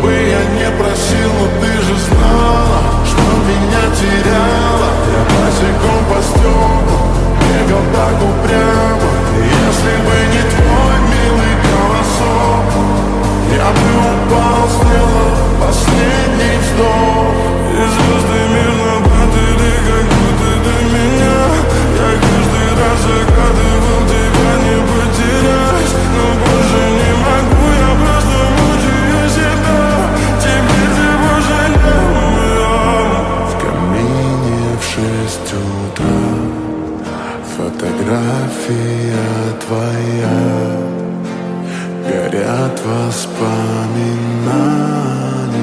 бы я не просил, но ты же знала, что меня теряла. Я босиком по стеклам бегал так упрямо. Если бы не твой милый голосок, я бы упал, сделал последний вздох. И звезды мирно падали, как будто до меня. Я каждый раз загадывал тебя не потерять, но больше не могу, я просто мучаю себя. Теперь ты больше не моя. В камине в 6 утра фотография твоя, горят воспоминания.